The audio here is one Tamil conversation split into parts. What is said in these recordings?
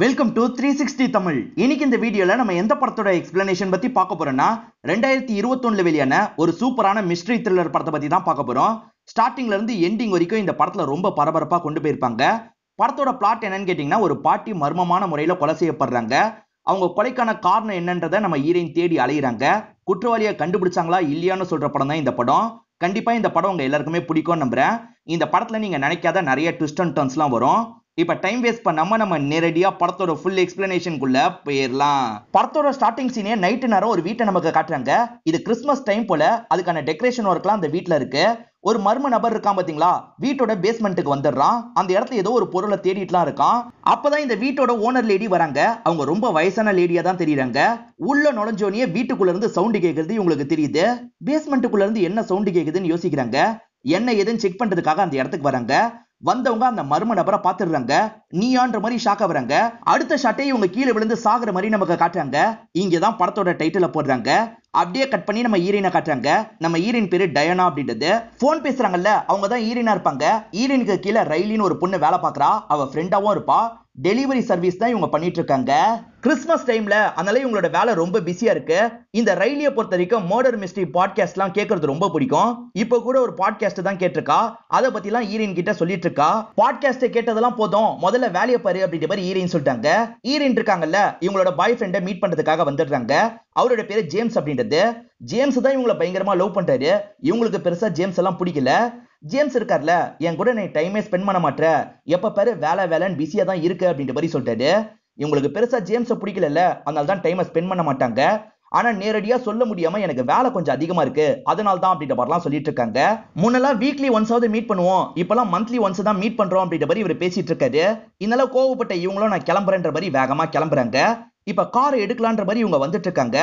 Welcome to 360 Tamil. இன்னைக்கு இந்த வீடியோல நம்ம எந்த படத்தோட எக்ஸ்பிளனேஷன் பத்தி பார்க்க போறோம்னா 2021ல வெளியான ஒரு சூப்பரான மிஸ்ட்ரி த்ரில்லர் படத்தை பத்தி தான் பார்க்க போறோம். ஸ்டார்டிங்ல இருந்து எண்டிங் வரைக்கும் இந்த படத்துல ரொம்ப பரபரப்பா கொண்டு போயிருப்பாங்க. படத்தோட பிளாட் என்னன்னு கேட்டீங்கன்னா, ஒரு பாட்டி மர்மமான முறையில கொலை செய்யப்படுறாங்க. அவங்க கொலைக்கான காரணம் என்னன்றதை நம்ம ஹீரோயின் தேடி அலையிறாங்க. குற்றவாளியை கண்டுபிடிச்சாங்களா இல்லையான்னு சொல்ற படம் தான் இந்த படம். கண்டிப்பா இந்த படம் உங்க எல்லாருக்குமே பிடிக்கும் நம்புறேன். இந்த படத்துல நீங்க நினைக்காத நிறைய ட்விஸ்ட் அண்ட் டர்ன்ஸ்லாம் வரும். இப்ப டைம் வேஸ்ட் பண்ணாம நம்ம நேரடியா படத்தோட ஃபுல் எக்ஸ்பிளனேஷனுக்குள்ள போயிடலாம். படத்தோட ஸ்டார்டிங் சீனே நைட்டு நேரம் ஒரு வீட்டை நமக்கு காட்டுறாங்க. இது கிறிஸ்மஸ் டைம் போல. அதுக்கான டெக்கரேஷன் ஒர்க்லாம் அந்த வீட்டுல இருக்கு. ஒரு மர்ம நபர் இருக்கான் பாத்தீங்களா, வீட்டோட பேஸ்மெண்ட்டுக்கு வந்துடுறான். அந்த இடத்துல ஏதோ ஒரு பொருளை தேடிட்டுலாம் இருக்கான். அப்பதான் இந்த வீட்டோட ஓனர் லேடி வராங்க. அவங்க ரொம்ப வயசான லேடியா தான் தெரியுறாங்க. உள்ள நுழைஞ்சோனியே வீட்டுக்குள்ள இருந்து சவுண்ட் கேக்குறது உங்களுக்கு தெரியுது. பேஸ்மெண்ட்டுக்குள்ள இருந்து என்ன சவுண்ட் கேக்குதுன்னு யோசிக்கிறாங்க. என்ன ஏதுன்னு செக் பண்றதுக்காக அந்த இடத்துக்கு வராங்க. வந்தவங்க அந்த மர்ம நபரை பாத்துடுறாங்க. நீயான்ற மாதிரி ஷாக் ஆகுறாங்க. அடுத்த ஷாட்டே இவங்க கீழே விழுந்து சாகுற மாதிரி நமக்கு காட்டுறாங்க. இங்கதான் படத்தோட டைட்டில போடுறாங்க. அப்படியே கட் பண்ணி நம்ம ஹீரோயினை காட்டுறாங்க. நம்ம ஹீரோயின் பேரு டயானா அப்படின்றது. போன் பேசுறாங்கல்ல, அவங்க தான் ஹீரோயினா இருப்பாங்க. ஹீரோயினுக்கு கீழே ரைலின்னு ஒரு பொண்ணு வேலை பாக்குறா. அவ ஃப்ரெண்டாவும் இருப்பா. டெலிவரி சர்வீஸ் தான் இவங்க பண்ணிட்டு இருக்காங்க. கிறிஸ்மஸ் டைம்ல அதனால இவங்களோட வேலை ரொம்ப பிஸியா இருக்கு. இந்த ரயிலியை பொறுத்த வரைக்கும் மர்டர் மிஸ்ட்ரி பாட்காஸ்ட் எல்லாம் கேட்கறது ரொம்ப பிடிக்கும். இப்ப கூட ஒரு பாட்காஸ்ட் தான் கேட்டிருக்கா. அதை பத்தி எல்லாம் ஹீரோயின் கிட்ட சொல்லிட்டு இருக்கா. பாட்காஸ்ட் கேட்டதெல்லாம் போதும், முதல்ல வேலையை பாரு அப்படின்ற மாதிரி ஹீரோயின் சொல்லிட்டாங்க. ஹீரோயின் இருக்காங்கல்ல, இவங்களோட பாய் ஃப்ரெண்டை மீட் பண்றதுக்காக வந்துடுறாங்க. அவரோட பேரு ஜேம்ஸ் அப்படின்றது. ஜேம்ஸ் தான் இவங்களை பயங்கரமா லவ் பண்றாரு. இவங்களுக்கு பெருசா ஜேம்ஸ் எல்லாம் பிடிக்கல. ஜேம்ஸ் இருக்கார்ல, என் கூட நீ டைமே ஸ்பெண்ட் பண்ண மாட்டேற, எப்ப பாரு வேலை வேலைன்னு பிஸியா தான் இருக்கு அப்படின்ற மாதிரி சொல்லிட்டாரு. இவங்களுக்கு பெருசா ஜேம்ஸை பிடிக்கல, அதனால தான் டைமை ஸ்பெண்ட் பண்ண மாட்டாங்க. ஆனா நேரடியா சொல்ல முடியாம எனக்கு வேலை கொஞ்சம் அதிகமா இருக்கு, அதனால தான் அப்படின்ற மாதிரிலாம் சொல்லிட்டு இருக்காங்க. முன்னெல்லாம் வீக்லி ஒன்ஸாவது மீட் பண்ணுவோம், இப்பெல்லாம் மந்த்லி ஒன்ஸ் தான் மீட் பண்றோம் அப்படின்ற மாதிரி இவர் பேசிட்டு இருக்காரு. இதனால கோவப்பட்ட இவங்களும் நான் கிளம்புறேன்ற மாதிரி வேகமா கிளம்புறாங்க. இப்ப கார் எடுக்கலான்ற மாதிரி இவங்க வந்துட்டு இருக்காங்க.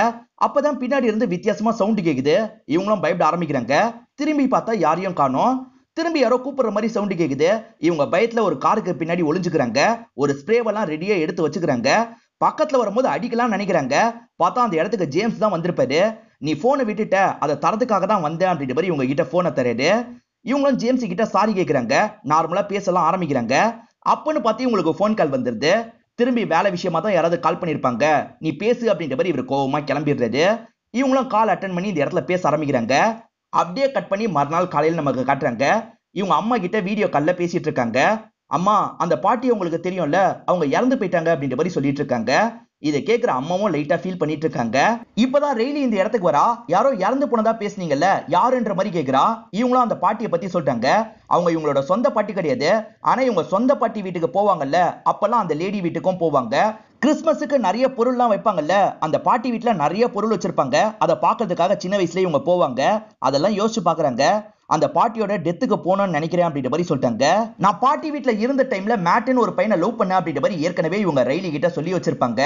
அப்பதான் பின்னாடி இருந்து வித்தியாசமா சவுண்ட் கேக்குது. இவங்களும் பயப்பட ஆரம்பிக்கிறாங்க. திரும்பி பார்த்தா யாரையும் காணோம். திரும்பி யாரோ கூப்பிடுற மாதிரி சவுண்ட் கேக்குது. இவங்க பயத்துல ஒரு காருக்கு பின்னாடி ஒளிஞ்சுக்கிறாங்க. ஒரு ஸ்ப்ரேவெல்லாம் ரெடியா எடுத்து வச்சுக்கிறாங்க. பக்கத்துல வரும்போது அடிக்கலாம் நினைக்கிறாங்க. பார்த்தா அந்த இடத்துக்கு ஜேம்ஸ் தான் வந்திருப்பாரு. நீ போனை விட்டுட்ட, அதை தரதுக்காக தான் வந்தேன் அப்படின்ற மாதிரி இவங்க கிட்ட போனை தராரு. இவங்களும் ஜேம்ஸ் கிட்ட சாரி கேட்கிறாங்க. நார்மலா பேசலாம் ஆரம்பிக்கிறாங்க. அப்பன்னு பார்த்து இவங்களுக்கு போன் கால் வந்துருது. திரும்பி வேலை விஷயமா தான் யாராவது கால் பண்ணிருப்பாங்க. நீ பேசு அப்படின்ற மாதிரி இவர் கோவமா கிளம்பிடுறாரு. இவங்களும் கால் அட்டன் பண்ணி இந்த இடத்துல பேச ஆரம்பிக்கிறாங்க. அப்படியே கட் பண்ணி மறுநாள் காலையில் நமக்கு காட்டுறாங்க. இவங்க அம்மா கிட்ட வீடியோ கால்ல பேசிட்டு இருக்காங்க. அம்மா, அந்த பாட்டி உங்களுக்கு தெரியும்ல, அவங்க இறந்து போயிட்டாங்க அப்படின்ற மாதிரி சொல்லிட்டு இருக்காங்க. இதை கேட்கிற அம்மாவும் லைட்டா ஃபீல் பண்ணிட்டு இருக்காங்க. இப்பதான் ரெய்லி இந்த இடத்துக்கு வரா. யாரோ இறந்து போனதா பேசுனீங்கல்ல, யாருன்ற மாதிரி கேக்குறா. இவங்களும் அந்த பாட்டியை பத்தி சொல்லிட்டாங்க. அவங்க இவங்களோட சொந்த பாட்டி கிடையாது. ஆனா இவங்க சொந்த பாட்டி வீட்டுக்கு போவாங்கல்ல, அப்பெல்லாம் அந்த லேடி வீட்டுக்கும் போவாங்க. கிறிஸ்மஸுக்கு நிறைய பொருள்லாம் வைப்பாங்கல்ல, அந்த பாட்டி வீட்டுல நிறைய பொருள் வச்சிருப்பாங்க. அதை பார்க்கறதுக்காக சின்ன வயசுல இவங்க போவாங்க. அதெல்லாம் யோசிச்சு பாக்குறாங்க. அந்த பாட்டியோட டெத்துக்கு போனோம்னு நினைக்கிறேன் அப்படின்ற மாதிரி சொல்லிட்டாங்க. நான் பாட்டி வீட்டுல இருந்த டைம்ல மேட்னு ஒரு பையனை லவ் பண்ண அப்படின்ற மாதிரி ஏற்கனவே இவங்க ரெய்லி கிட்ட சொல்லி வச்சிருப்பாங்க.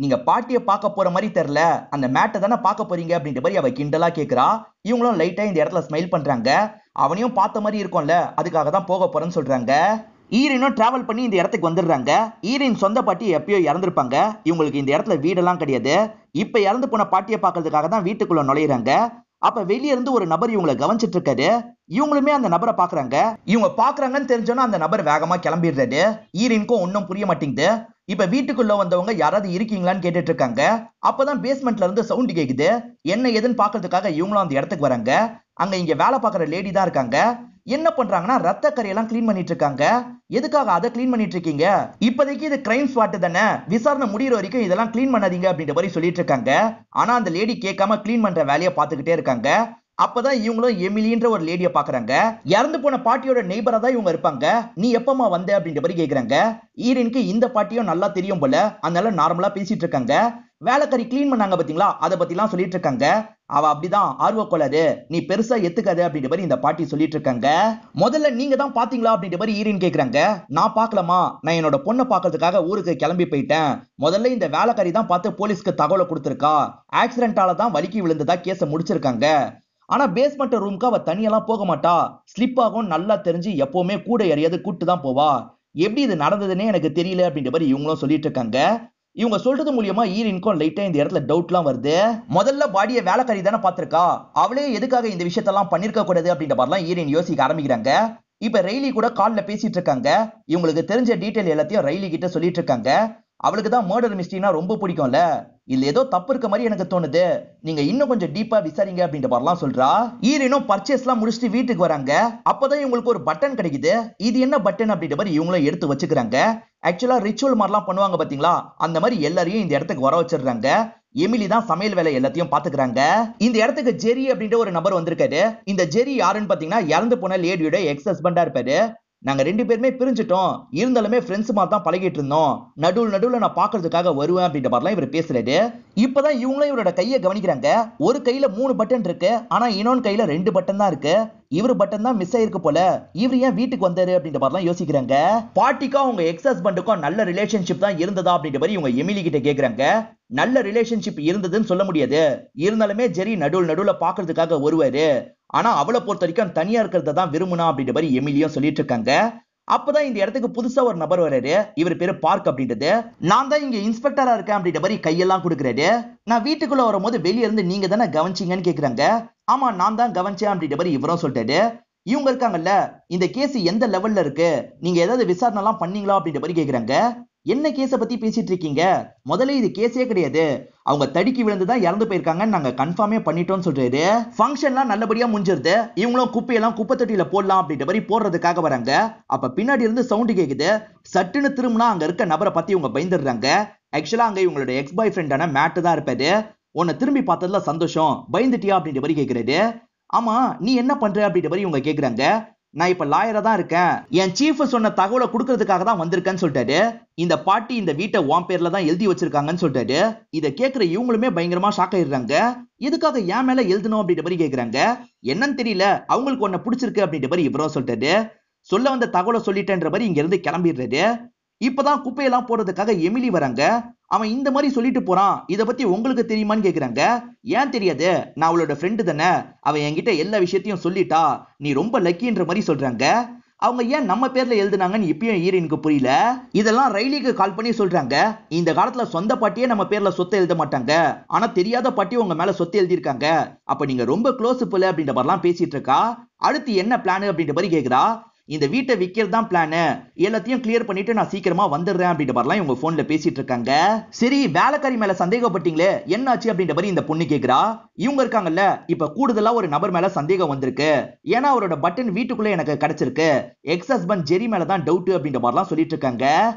நீங்க பாட்டியை பார்க்க போற மாதிரி தெரியல, அந்த மேட்டை தானே பார்க்க போறீங்க அப்படின்ற மாதிரி அவ கிண்டலா கேக்குறா. இவங்களும் லைட்டா இந்த இடத்துல ஸ்மைல் பண்றாங்க. அவனையும் பார்த்த மாதிரி இருக்கும்ல, அதுக்காக தான் போக போறேன்னு சொல்றாங்க. ஈரினும் டிராவல் பண்ணி இந்த இடத்துக்கு வந்துடுறாங்க. ஈரின் சொந்த பாட்டி எப்பயோ இறந்துருப்பாங்க. இவங்களுக்கு இந்த இடத்துல வீடெல்லாம் கிடையாது. இப்ப இறந்து போன பாட்டியை பார்க்கறதுக்காக தான் வீட்டுக்குள்ள நுழையிறாங்க. அப்ப வெளியே இருந்து ஒரு நபர் இவங்களை கவனிச்சிட்டு இருக்காரு. இவங்களுமே அந்த நபரை பாக்குறாங்க. இவங்க பாக்குறாங்கன்னு தெரிஞ்சோன்னா அந்த நபர் வேகமா கிளம்பிடுறாரு. ஈரினுக்கும் ஒன்னும் புரிய மாட்டேங்குது. இப்ப வீட்டுக்குள்ள வந்தவங்க யாராவது இருக்கீங்களான்னு கேட்டுட்டு இருக்காங்க. அப்பதான் பேஸ்மெண்ட்ல இருந்து சவுண்ட் கேக்குது. என்ன ஏதுன்னு பாக்குறதுக்காக இவங்களும் அந்த இடத்துக்கு வராங்க. அங்க இங்க வேலை பார்க்குற லேடி தான் இருக்காங்க. என்ன பண்றாங்கன்னா, ரத்த கரையெல்லாம் கிளீன் பண்ணிட்டு இருக்காங்க. எதுக்காக அதை கிளீன் பண்ணிட்டு இருக்கீங்க? இப்போதைக்கு இது கிரைம் ஸ்பாட் தானே, விசாரணை முடிகிற வரைக்கும் இதெல்லாம் கிளீன் பண்ணாதீங்க அப்படின்ற மாதிரி சொல்லிட்டு இருக்காங்க. ஆனா அந்த லேடி கேட்காம கிளீன் பண்ற வேலையை பார்த்துக்கிட்டே இருக்காங்க. அப்பதான் இவங்களும் எமிலின்ற ஒரு லேடியை பாக்குறாங்க. இறந்து போன பாட்டியோட நெய்பரா தான் இவங்க இருப்பாங்க. நீ எப்பமா வந்த அப்படின்ற மாதிரி கேக்குறாங்க. ஈரனுக்கு இந்த பாட்டியும் நல்லா தெரியும் போல, அதனால நார்மலா பேசிட்டு இருக்காங்க. வேலைக்காரி கிளீன் பண்ணாங்க பாத்தீங்களா, அதை பத்தி எல்லாம் சொல்லிட்டு இருக்காங்க. அவ அப்படிதான் ஆர்வ கொள்ளாது, நீ பெருசா எத்துக்காது அப்படின்ற மாதிரி இந்த பாட்டி சொல்லிட்டு இருக்காங்க. முதல்ல நீங்க தான் பாத்தீங்களா அப்படின்ற மாதிரி ஈரின் கேக்குறாங்க. நான் பாக்கலாமா, நான் என்னோட பொண்ணை பாக்குறதுக்காக ஊருக்கு கிளம்பி போயிட்டேன். முதல்ல இந்த வேலைக்காரி தான் பார்த்து போலீஸ்க்கு தகவலை கொடுத்திருக்கா. ஆக்சிடென்டால தான் வலிக்கி விழுந்ததா கேஸை முடிச்சிருக்காங்க. ஆனா பேஸ்மெண்ட் ரூம்க்கு அவ தனியெல்லாம் போக மாட்டா. ஸ்லிப் ஆகும் நல்லா தெரிஞ்சு எப்பவுமே கூட யாரையாவது கூட்டு தான் போவா. எப்படி இது நடந்ததுன்னே எனக்கு தெரியல அப்படின்ற மாதிரி இவங்களும் சொல்லிட்டு இருக்காங்க. இவங்க சொல்றது மூலியமா ஈரினுக்கும் லைட்டா இந்த இடத்துல டவுட்லாம் வருது. முதல்ல பாடியை வேலைக்காரி தானே பார்த்திருக்கா, அவளே எதுக்காக இந்த விஷயத்தெல்லாம் பண்ணிருக்க கூடாது அப்படின்ற மாதிரிலாம் ஈரின் யோசிக்க ஆரம்பிக்கிறாங்க. இப்ப ரெய்லி கூட கால்ல பேசிட்டு இருக்காங்க. இவங்களுக்கு தெரிஞ்ச டீடைல் எல்லாத்தையும் ரெய்லி கிட்ட சொல்லிட்டு இருக்காங்க. அவளுக்கு தான் மர்டர் மிஸ்ட்ரினா ரொம்ப பிடிக்கும்ல. இல்ல ஏதோ தப்பு இருக்க மாதிரி எனக்கு தோணுது. நீங்க இன்னும் கொஞ்சம் டீப்பா விசாரிங்க அப்படின்ற மாதிரிலாம் சொல்றா. ஈரனும் பர்ச்சேஸ்லாம் முடிச்சுட்டு வீட்டுக்கு வராங்க. அப்பதான் இவங்களுக்கு ஒரு பட்டன் கிடைக்குது. இது என்ன பட்டன் அப்படின்ற மாதிரி இவங்களும் எடுத்து வச்சுக்கிறாங்க. ஆக்சுவலா ரிச்சுவல் மாதிரிலாம் பண்ணுவாங்க பாத்தீங்களா, அந்த மாதிரி எல்லாரையும் இந்த இடத்துக்கு வர வச்சிடுறாங்க. எமிலி தான் சமையல் வேலை எல்லாத்தையும் பாத்துக்கிறாங்க. இந்த இடத்துக்கு ஜெரி அப்படின்ற ஒரு நபர் வந்திருக்காரு. இந்த ஜெரி யாருன்னு பாத்தீங்கன்னா இறந்து போன லேடியோட எக்ஸ் ஹஸ்பண்டா இருப்பாரு. நாங்க 2 பேருமே பிரிஞ்சிட்டோம், இருந்தாலுமே ஃப்ரெண்ட்ஸ் மாதிரி தான் பழகிட்டு இருந்தோம். நடுவுல நான் பாக்குறதுக்காக வருவேன் அப்படின்ற மாதிரிலாம் இவர் பேசுறாரு. இப்பதான் இவங்களும் இவரோட கையை கவனிக்கிறாங்க. ஒரு கையில 3 பட்டன் இருக்கு, ஆனா இன்னொன்னு கையில 2 பட்டன் தான் இருக்கு. இவர் பட்டன் தான் மிஸ் ஆயிருக்கு போல. இவர் ஏன் வீட்டுக்கு வந்தாரு அப்படின்ற மாதிரிலாம் யோசிக்கிறாங்க. பாட்டிக்கும் அவங்க எக்ஸ் ஹஸ்பண்டுக்கும் நல்ல ரிலேஷன்ஷிப் தான் இருந்ததா அப்படின்ற மாதிரி இவங்க எமிலி கிட்ட கேக்குறாங்க. நல்ல ரிலேஷன்ஷிப் இருந்ததுன்னு சொல்ல முடியாது, இருந்தாலுமே ஜெரி நடுவுல பாக்குறதுக்காக வருவாரு. ஆனா அவளை பொறுத்த வரைக்கும் தனியா இருக்கிறத தான் விரும்புனா அப்படின்ற மாதிரி எமிலியும் சொல்லிட்டு இருக்காங்க. அப்பதான் இந்த இடத்துக்கு புதுசா ஒரு நபர் வராரு. இவர் பேரு பார்க் அப்படின்றது. நான் தான் இங்க இன்ஸ்பெக்டரா இருக்கேன் அப்படின்ற மாதிரி கையெல்லாம் கொடுக்குறாரு. நான் வீட்டுக்குள்ள வரும்போது வெளியே இருந்து நீங்க தானே கவனிச்சீங்கன்னு கேக்குறாங்க. ஆமா நான் தான் கவனிச்சேன் அப்படின்ற மாதிரி இவரும் சொல்லிட்டாரு. இவங்க இருக்காங்கல்ல, இந்த கேஸ் எந்த லெவல்ல இருக்கு, நீங்க ஏதாவது விசாரணை எல்லாம் பண்ணீங்களா அப்படின்ற மாதிரி கேக்குறாங்க. என்ன கேஸ பத்தி பேசிட்டு இருக்கீங்க, முதல்ல இது கேஸே கிடையாது, அவங்க தடுக்கி விழுந்துதான் இறந்து போயிருக்காங்கன்னு நாங்க கன்ஃபார்மே பண்ணிட்டோம்னு சொல்றாரு. ஃபங்க்ஷன்லாம் நல்லபடியா முடிஞ்சிருது. இவங்களும் குப்பையெல்லாம் குப்பை தொட்டியில போடலாம் அப்படின்ற மாதிரி போடுறதுக்காக வராங்க. அப்ப பின்னாடி இருந்து சவுண்ட் கேக்குது. சட்டுன்னு திரும்பினா அங்க இருக்க நபரை பத்தி இவங்க பயந்துடுறாங்க. ஆக்சுவலா அங்க இவங்களோட எக்ஸ் பாய் ஃப்ரெண்டான மேட் தான் இருப்பாரு. உன்னை திரும்பி பார்த்ததுல சந்தோஷம், பயந்துட்டியா அப்படின்ற மாதிரி கேக்குறாரு. ஆமா நீ என்ன பண்ற அப்படின்ற மாதிரி இவங்க கேக்குறாங்க. நான் இப்ப லாயரா தான் இருக்கேன், என் சீஃப் சொன்ன தகவலை கொடுக்கறதுக்காக தான் வந்திருக்கேன்னு சொல்லிட்டாரு. இந்த பாட்டி இந்த வீட்டை உன் பேர்ல தான் எழுதி வச்சிருக்காங்கன்னு சொல்லிட்டாரு. இதை கேட்கிற இவங்களுமே பயங்கரமா ஷாக் ஆயிடுறாங்க. எதுக்காக என் மேல எழுதணும் அப்படின்ற மாதிரி கேக்குறாங்க. என்னன்னு தெரியல, அவங்களுக்கு ஒன்ன பிடிச்சிருக்கு அப்படின்ற மாதிரி இவரும் சொல்லிட்டாரு. சொல்ல வந்த தகவலை சொல்லிட்டேன்ற மாதிரி இங்க இருந்து கிளம்பிடுறாரு. இப்பதான் குப்பையெல்லாம் போடுறதுக்காக எமிலி வராங்க. அவன் இந்த மாதிரி சொல்லிட்டு போறான், இத பத்தி உங்களுக்கு தெரியுமான்னு கேக்குறாங்க. ஏன் தெரியாது, நான் அவளோட ஃப்ரெண்டு தானே, அவன் என்கிட்ட எல்லா விஷயத்தையும் சொல்லிட்டா, நீ ரொம்ப லக்கின்ற மாதிரி சொல்றாங்க. அவங்க ஏன் நம்ம பேர்ல எழுதுனாங்கன்னு இப்பயும் ஈரனுக்கு புரியல. இதெல்லாம் ரைலிக்கு கால் பண்ணி சொல்றாங்க. இந்த காலத்துல சொந்த பாட்டியே நம்ம பேர்ல சொத்தை எழுத மாட்டாங்க, ஆனா தெரியாத பாட்டி உங்க மேல சொத்து எழுதியிருக்காங்க, அப்ப நீங்க ரொம்ப க்ளோஸ் போல அப்படின்ற மாதிரிலாம் பேசிட்டு இருக்கா. அடுத்து என்ன பிளான் அப்படின்ற மாதிரி கேக்குறா. இந்த வீட்டை விற்கிறது தான் பிளான், எல்லாத்தையும் கிளியர் பண்ணிட்டு நான் சீக்கிரமா வந்துடுறேன் அப்படின்ற மாதிரிலாம் இவங்க போன்ல பேசிட்டு இருக்காங்க. சரி வேலைக்காரி மேல சந்தேகப்பட்டீங்களே என்னாச்சு அப்படின்ற மாதிரி இந்த பொண்ணு கேக்குறா. இவங்க இருக்காங்கல்ல, இப்ப கூடுதலா ஒரு நபர் மேல சந்தேகம் வந்திருக்கு. ஏன்னா அவரோட பட்டன் வீட்டுக்குள்ள எனக்கு கிடைச்சிருக்கு. எக்ஸ் ஹஸ்பண்ட் ஜெரி மேல தான் டவுட் அப்படின்ற மாதிரிலாம் சொல்லிட்டு இருக்காங்க.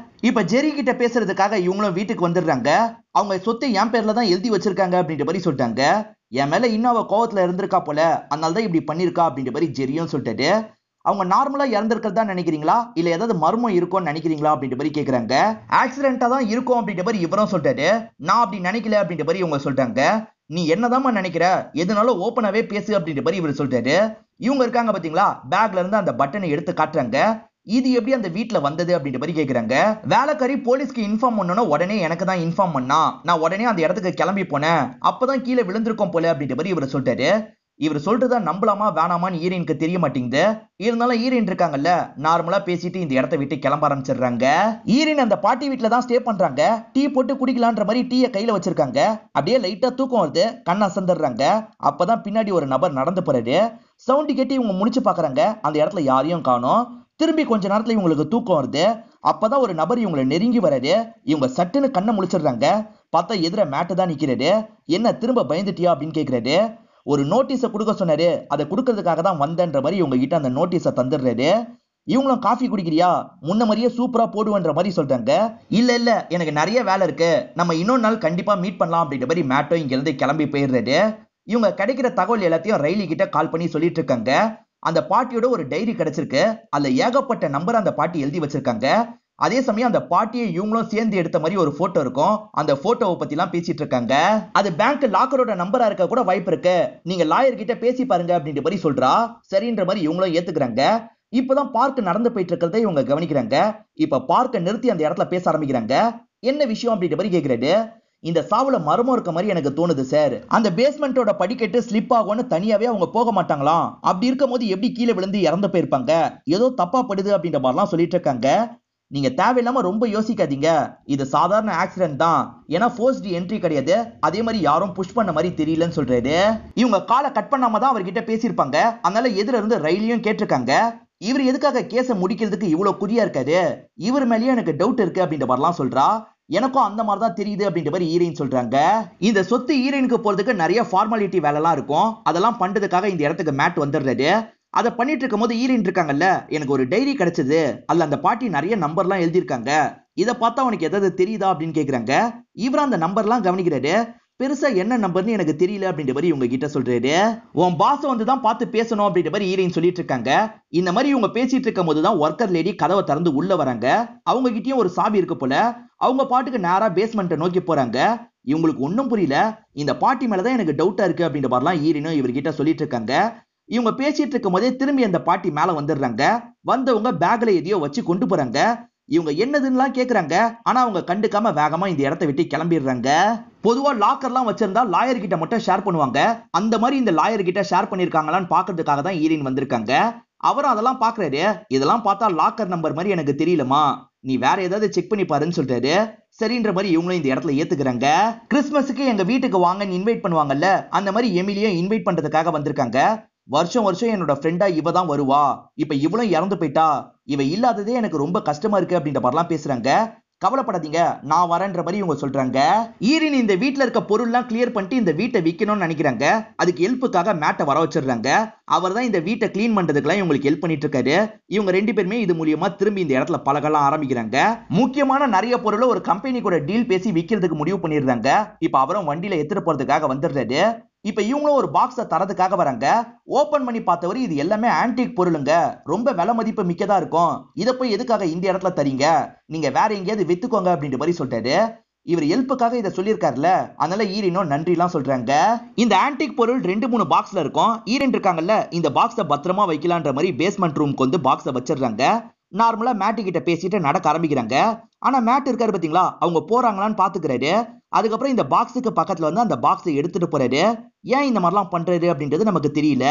இப்ப ஜெரி கிட்ட பேசுறதுக்காக இவங்களும் வீட்டுக்கு வந்துடுறாங்க. அவங்க சொத்தை என் பேர்ல தான் எழுதி வச்சிருக்காங்க அப்படின்ற மாதிரி சொல்லிட்டாங்க. என் மேல இன்னும் அவ கோவத்துல இருந்திருக்கா போல, அதனால தான் இப்படி பண்ணிருக்கா அப்படின்ற மாதிரி ஜெரியும் சொல்லிட்டாரு. அவங்க நார்மலா இறந்திருக்கிறதா நினைக்கிறீங்களா, இல்ல ஏதாவது மர்மம் இருக்கும்னு நினைக்கிறீங்களா அப்படின்ற மாதிரி கேக்குறாங்க. ஆக்சிடென்ட்டா தான் இருக்கும் அப்படின்ற மாதிரி இவரும் சொல்லிட்டாரு. நான் அப்படி நினைக்கல அப்படின்ற மாதிரி இவங்க சொல்றாங்க. நீ என்னதாம்மா நினைக்கிற, எதுனாலும் ஓப்பனாவே பேசு அப்படின்ற மாதிரி இவர் சொல்லிட்டாரு. இவங்க இருக்காங்க பாத்தீங்களா, பேக்ல இருந்து அந்த பட்டனை எடுத்து காட்டுறாங்க. இது எப்படி அந்த வீட்டுல வந்தது அப்படின்ற மாதிரி கேக்குறாங்க. வேலைக்காரி போலீஸ்க்கு இன்ஃபார்ம் பண்ணனும், உடனே எனக்கு தான் இன்ஃபார்ம் பண்ணா, நான் உடனே அந்த இடத்துக்கு கிளம்பி போனேன், அப்பதான் கீழே விழுந்திருக்கும் போல அப்படின்ற மாதிரி இவர் சொல்லிட்டாரு. இவர் சொல்றதா நம்பலாமா வேணாமான்னு ஈரனுக்கு தெரிய மாட்டேங்குது. இருந்தாலும் ஈரன் இருக்காங்கல்ல, நார்மலா பேசிட்டு இந்த இடத்த விட்டு கிளம்ப ஆரம்பிச்சிடுறாங்க. ஈரன் அந்த பாட்டி வீட்டுல தான் ஸ்டே பண்றாங்க. டீ போட்டு குடிக்கலான்ற மாதிரி டீயை கையில வச்சிருக்காங்க. அப்படியே லைட்டா தூக்கம் வருது, கண் அசந்துடுறாங்க. அப்பதான் பின்னாடி ஒரு நபர் நடந்து போறாரு. சவுண்ட் கேட்டு இவங்க முடிச்சு பாக்குறாங்க. அந்த இடத்துல யாரையும் காணோம். திரும்பி கொஞ்ச நேரத்துல இவங்களுக்கு தூக்கம் வருது. அப்பதான் ஒரு நபர் இவங்களை நெருங்கி வராரு. இவங்க சட்டுன்னு கண்ணை முழிச்சிடுறாங்க. பார்த்தா எதிர மேட்டு தான் நிக்கிறாரு. என்ன திரும்ப பயந்துட்டியா அப்படின்னு கேக்குறாரு. ஒரு நோட்டீஸ கொடுக்க சொன்னாரு, அதை கொடுக்கறதுக்காக தான் வந்தேன்ற மாதிரி இவங்க கிட்ட அந்த நோட்டீஸை தந்துடுறாரு. இவங்களும் காஃபி குடிக்கிறியா, முன்ன மாதிரியே சூப்பரா போடுவேன்ற மாதிரி சொல்றாங்க. இல்ல எனக்கு நிறைய வேலை இருக்கு, நம்ம இன்னொரு நாள் கண்டிப்பா மீட் பண்ணலாம் அப்படின்ற மாதிரி மேட்டோ இங்க இருந்து கிளம்பி போயிடுறாரு. இவங்க கிடைக்கிற தகவல் எல்லாத்தையும் ரைலி கிட்ட கால் பண்ணி சொல்லிட்டு இருக்காங்க. அந்த பாட்டியோட ஒரு டைரி கிடைச்சிருக்கு. அதுல ஏகப்பட்ட நம்பர் அந்த பாட்டி எழுதி வச்சிருக்காங்க. அதே சமயம் அந்த பாட்டியை இவங்களும் சேர்ந்து எடுத்த மாதிரி ஒரு போட்டோ இருக்கும். அந்த போட்டோவை பத்தி எல்லாம் பேசிட்டு இருக்காங்க. அது பேங்க் லாக்கரோட நம்பரா இருக்க கூட வாய்ப்பு இருக்கு, நீங்க லாயர் கிட்ட பேசி பாருங்க அப்படின்ற மாதிரி சொல்றா. சரின்ற மாதிரி இவங்களும் ஏத்துக்கிறாங்க. இப்பதான் பார்க் நடந்து போயிட்டு இருக்கிறத இவங்க கவனிக்கிறாங்க. இப்ப பார்க்க நிறுத்தி அந்த இடத்துல பேச ஆரம்பிக்கிறாங்க. என்ன விஷயம் அப்படின்ற மாதிரி கேக்குறாரு. இந்த சாவுல மர்மம் இருக்க மாதிரி எனக்கு தோணுது சார். அந்த பேஸ்மெண்டோட படிக்கட்டு ஸ்லிப் ஆகும்னு தனியாவே அவங்க போக மாட்டாங்களாம். அப்படி இருக்கும் போது எப்படி கீழே விழுந்து இறந்து போயிருப்பாங்க, ஏதோ தப்பா படுது அப்படின்ற மாதிரிலாம் சொல்லிட்டு இருக்காங்க. நீங்க தேவையில்லாம ரொம்ப யோசிக்காதீங்க, இது சாதாரண ஆக்சிடென்ட் தான், ஏன்னா ஃபோர்ஸ்டு என்ட்ரி கிடையாது, அதே மாதிரி யாரும் புஷ் பண்ண மாதிரி தெரியலன்னு சொல்றாரு. இவங்க காலை கட் பண்ணாம தான் அவர்கிட்ட பேசியிருப்பாங்க. அதனால எதிர இருந்து ரயிலையும் கேட்டிருக்காங்க. இவர் எதுக்காக கேஸை முடிக்கிறதுக்கு இவ்வளவு குறியா இருக்காரு, இவர் மேலேயும் எனக்கு டவுட் இருக்கு அப்படின்ற மாதிரிலாம் சொல்றா. எனக்கும் அந்த மாதிரி தான் தெரியுது அப்படின்ற மாதிரி ஹீரோயின் சொல்றாங்க. இந்த சொத்து ஹீரோயினுக்கு போறதுக்கு நிறைய ஃபார்மாலிட்டி வேலைலாம் இருக்கும். அதெல்லாம் பண்றதுக்காக இந்த இடத்துக்கு மேட் வந்துடுறாரு. அதை பண்ணிட்டு இருக்கும் போது ஹீரோயின் இருக்காங்கல்ல, எனக்கு ஒரு டைரி கிடைச்சது, அதுல அந்த பாட்டி நிறைய நம்பர்லாம் எழுதியிருக்காங்க, இதை பார்த்தா உனக்கு எதாவது தெரியுதா அப்படின்னு கேக்குறாங்க. இவர் அந்த நம்பர்லாம் கவனிக்கிறாரு. பெருசா என்ன நம்பர்னு எனக்கு தெரியல அப்படின்ற மாதிரி இவங்க கிட்ட சொல்றாரு. உன் பாஸ் வந்து தான் பார்த்து பேசணும் அப்படின்ற மாதிரி ஹீரோயின் சொல்லிட்டு இருக்காங்க. இந்த மாதிரி இவங்க பேசிட்டு இருக்கும் போதுதான் ஒர்க்கர் லேடி கதவை திறந்து உள்ள வராங்க. அவங்க கிட்டயும் ஒரு சாவி இருக்கு போல. அவங்க பாட்டுக்கு நேரா பேஸ்மெண்ட்டை நோக்கி போறாங்க. இவங்களுக்கு ஒன்னும் புரியல. இந்த பாட்டி மேலதான் எனக்கு டவுட்டா இருக்கு அப்படின்ற மாதிரிலாம் ஹீரோயினும் இவர்கிட்ட சொல்லிட்டு இருக்காங்க. இவங்க பேசிட்டு இருக்கும் போதே திரும்பி அந்த பாட்டி மேல வந்துடுறாங்க. வந்தவங்க பேக்ல எதையோ வச்சு கொண்டு போறாங்க. இவங்க என்னதுன்னு கேக்குறாங்க. ஆனா அவங்க கண்டுக்காம வேகமா இந்த இடத்தை விட்டு கிளம்பிடுறாங்க. பொதுவா லாக்கர்லாம் வச்சிருந்தா லாயர் கிட்ட மட்டும் ஷேர் பண்ணுவாங்க. அந்த மாதிரி இந்த லாயர் கிட்ட ஷேர் பண்ணிருக்காங்களான்னு பாக்குறதுக்காக தான் ஹீரோயின் வந்திருக்காங்க. அவரும் அதெல்லாம் பாக்குறாரு. இதெல்லாம் பார்த்தா லாக்கர் நம்பர் மாதிரி எனக்கு தெரியலமா, நீ வேற ஏதாவது செக் பண்ணி பாருன்னு சொல்றாரு. சரின்ற மாதிரி இவங்களும் இந்த இடத்துல ஏத்துக்கிறாங்க. கிறிஸ்துமஸுக்கு எங்க வீட்டுக்கு வாங்கன்னு இன்வைட் பண்ணுவாங்கல்ல, அந்த மாதிரி எமிலியும் இன்வைட் பண்றதுக்காக வந்திருக்காங்க. வருஷம் வருஷம் என்னோட ஃப்ரெண்டா இவ தான் வருவா, இப்ப இவளும் இறந்து போயிட்டா, இவ இல்லாததே எனக்கு ரொம்ப கஷ்டமா இருக்கு அப்படின்ற மாதிரிலாம் பேசுறாங்க. கவலைப்படாதீங்க, நான் வரேன்ற மாதிரி இவங்க சொல்றாங்க. ஈரின் இந்த வீட்டுல இருக்க பொருள்லாம் கிளியர் பண்ணிட்டு இந்த வீட்டை விற்கணும்னு நினைக்கிறாங்க. அதுக்கு ஹெல்ப்புக்காக மேட்டை வர வச்சிடுறாங்க. அவர் தான் இந்த வீட்டை கிளீன் பண்றதுக்கெல்லாம் இவங்களுக்கு ஹெல்ப் பண்ணிட்டு இருக்காரு. இவங்க ரெண்டு பேருமே இது மூலியமா திரும்பி இந்த இடத்துல பழகலாம் ஆரம்பிக்கிறாங்க. முக்கியமான நிறைய பொருளை ஒரு கம்பெனி கூட டீல் பேசி விற்கிறதுக்கு முடிவு பண்ணிடுறாங்க. இப்ப அவரும் வண்டியில எடுத்துட்டு போறதுக்காக வந்துடுறாரு. இப்ப இவங்களும் ஒரு பாக்ஸ தரதுக்காக வராங்க. ஓபன் பண்ணி பார்த்தவரு இது எல்லாமே ஆன்டிக் பொருளுங்க, ரொம்ப விலை மதிப்பு மிக்கதா இருக்கும், இத போய் எதுக்காக இந்த இடத்துல தரீங்க, நீங்க வேற எங்கேயாவது வித்துக்கோங்க அப்படின்ற மாதிரி சொல்லிட்டாரு. இவர் ஹெல்ப்புக்காக இதை சொல்லியிருக்காருல, அதனால ஈரினும் நன்றி எல்லாம் சொல்றாங்க. இந்த ஆன்டிக் பொருள் 2-3 பாக்ஸ்ல இருக்கும். ஈரன் இருக்காங்கல்ல, இந்த பாக்ஸ பத்திரமா வைக்கலான்ற மாதிரி பேஸ்மெண்ட் ரூம்க்கு வந்து பாக்ஸ வச்சிடுறாங்க. நார்மலா மேட்டு கிட்ட பேசிட்டு நடக்க ஆரம்பிக்கிறாங்க. ஆனா மேட் இருக்காரு பாத்தீங்களா, அவங்க போறாங்களான்னு பாத்துக்கிறாரு. அதுக்கப்புறம் இந்த பாக்ஸுக்கு பக்கத்துல வந்து அந்த பாக்ஸை எடுத்துட்டு போறாரு. ஏன் இந்த மாதிரிலாம் பண்றாரு அப்படின்றது நமக்கு தெரியல.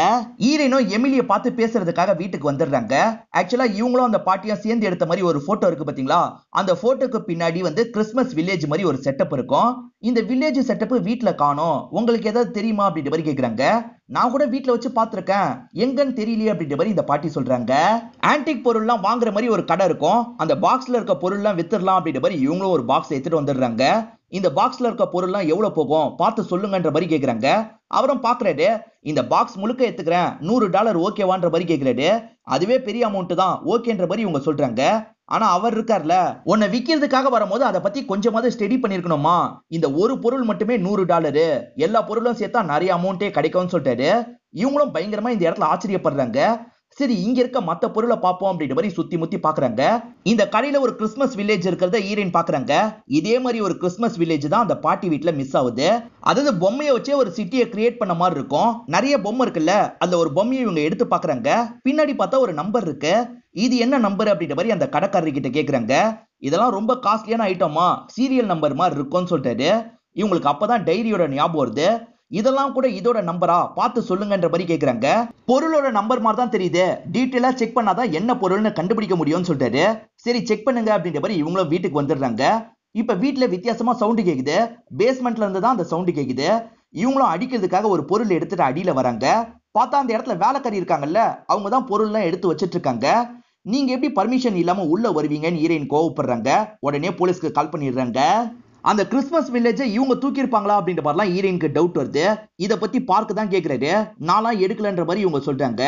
ஈரனும் எமிலியை பார்த்து பேசுறதுக்காக வீட்டுக்கு வந்துடுறாங்க. ஆக்சுவலா இவங்களும் அந்த பாட்டியும் சேர்ந்து எடுத்த மாதிரி ஒரு போட்டோ இருக்கு பாத்தீங்களா, அந்த போட்டோக்கு பின்னாடி வந்து கிறிஸ்துமஸ் வில்லேஜ் மாதிரி ஒரு செட்டப் இருக்கும். இந்த வில்லேஜ் செட்டப் வீட்டுல காணோம், உங்களுக்கு ஏதாவது தெரியுமா அப்படின்ற மாதிரி கேக்குறாங்க. நான் கூட வீட்டுல வச்சு பாத்துருக்கேன், எங்கன்னு தெரியலையே அப்படின்ற மாதிரி இந்த பாட்டி சொல்றாங்க. ஆன்டிக் பொருள்லாம் வாங்குற மாதிரி ஒரு கடை இருக்கும். அந்த பாக்ஸ்ல இருக்க பொருள்லாம் வித்துடலாம் அப்படின்ற மாதிரி இவங்களும் ஒரு பாக்ஸ் எடுத்துட்டு வந்துடுறாங்க. இந்த பாக்ஸ்ல இருக்க பொருள்லாம் எவ்வளவு போகும் பார்த்து சொல்லுங்கன்ற மாதிரி கேக்குறாங்க. அவரும் பாக்குறாரு. இந்த பாக்ஸ் முழுக்க எடுத்துக்கிறேன், $100 ஓகேவான்ற மாதிரி கேக்குறாரு. அதுவே பெரிய அமௌண்ட் தான், ஓகேன்ற மாதிரி இவங்க சொல்றாங்க. ஆனா அவர் இருக்கார்ல, உன்னை விக்கிறதுக்காக வரும்போது அதை பத்தி கொஞ்சமாவது ஸ்டடி பண்ணிருக்கணுமா, இந்த ஒரு பொருள் மட்டுமே $100, எல்லா பொருளும் சேர்த்தா நிறைய அமௌண்டே கிடைக்கும்னு சொல்லிட்டாரு. இவங்களும் பயங்கரமா இந்த இடத்துல ஆச்சரியப்படுறாங்க. சரி, இங்க இருக்க மத்த பொருளை பார்ப்போம் அப்படின்ற மாதிரி சுத்தி முத்தி பாக்குறாங்க. இந்த கடையில ஒரு கிறிஸ்துமஸ் வில்லேஜ் இருக்கிறத ஈரன் பாக்குறாங்க. இதே மாதிரி ஒரு கிறிஸ்துமஸ் வில்லேஜ் தான் அந்த பாட்டி வீட்டுல மிஸ் ஆகுது. அதாவது பொம்மையை வச்சே ஒரு சிட்டியை கிரியேட் பண்ண மாதிரி இருக்கும். நிறைய பொம்மை இருக்குல்ல, அந்த ஒரு பொம்மையை இவங்க எடுத்து பாக்குறாங்க. பின்னாடி பார்த்தா ஒரு நம்பர் இருக்கு. இது என்ன நம்பர் அப்படின்ற மாதிரி அந்த கடைக்காரர் கிட்ட கேக்குறாங்க. இதெல்லாம் ரொம்ப காஸ்ட்லியான ஐட்டமா, சீரியல் நம்பர் மாதிரி இருக்கும்னு சொல்லிட்டாரு. இவங்களுக்கு அப்பதான் டைரியோட ஞாபகம் வருது. இதெல்லாம் கூட இதோட நம்பரா பார்த்து சொல்லுங்கன்ற மாதிரி கேக்குறாங்க. பொருளோட நம்பர் மாதிரி தான் தெரியுது, டீட்டெயிலா செக் பண்ணாதான் என்ன பொருள்னு கண்டுபிடிக்க முடியும்னு சொல்லிட்டாரு. சரி செக் பண்ணுங்க அப்படின்ற மாதிரி இவங்களும் வீட்டுக்கு வந்துடுறாங்க. இப்ப வீட்டுல வித்தியாசமா சவுண்ட் கேக்குது. பேஸ்மெண்ட்ல இருந்து தான் அந்த சவுண்ட் கேக்குது. இவங்களும் அடிக்கிறதுக்காக ஒரு பொருள் எடுத்துட்டு அடியில வராங்க. பார்த்தா அந்த இடத்துல வேலைக்காரி இருக்காங்கல்ல, அவங்க தான் பொருள் எல்லாம் எடுத்து வச்சிட்டு இருக்காங்க. நீங்க எப்படி பர்மிஷன் இல்லாம உள்ள வருவீங்கன்னு ஈரன் கோவப்படுறாங்க. உடனே போலீஸ்க்கு கால் பண்ணிடுறாங்க. அந்த கிறிஸ்துமஸ் வில்லேஜை இவங்க தூக்கி இருப்பாங்களா அப்படின்ற மாதிரிலாம் ஈரனுக்கு டவுட் வருது. இத பத்தி பார்க் தான் கேக்குறாரு. நான்லாம் எடுக்கலன்ற மாதிரி இவங்க சொல்றாங்க.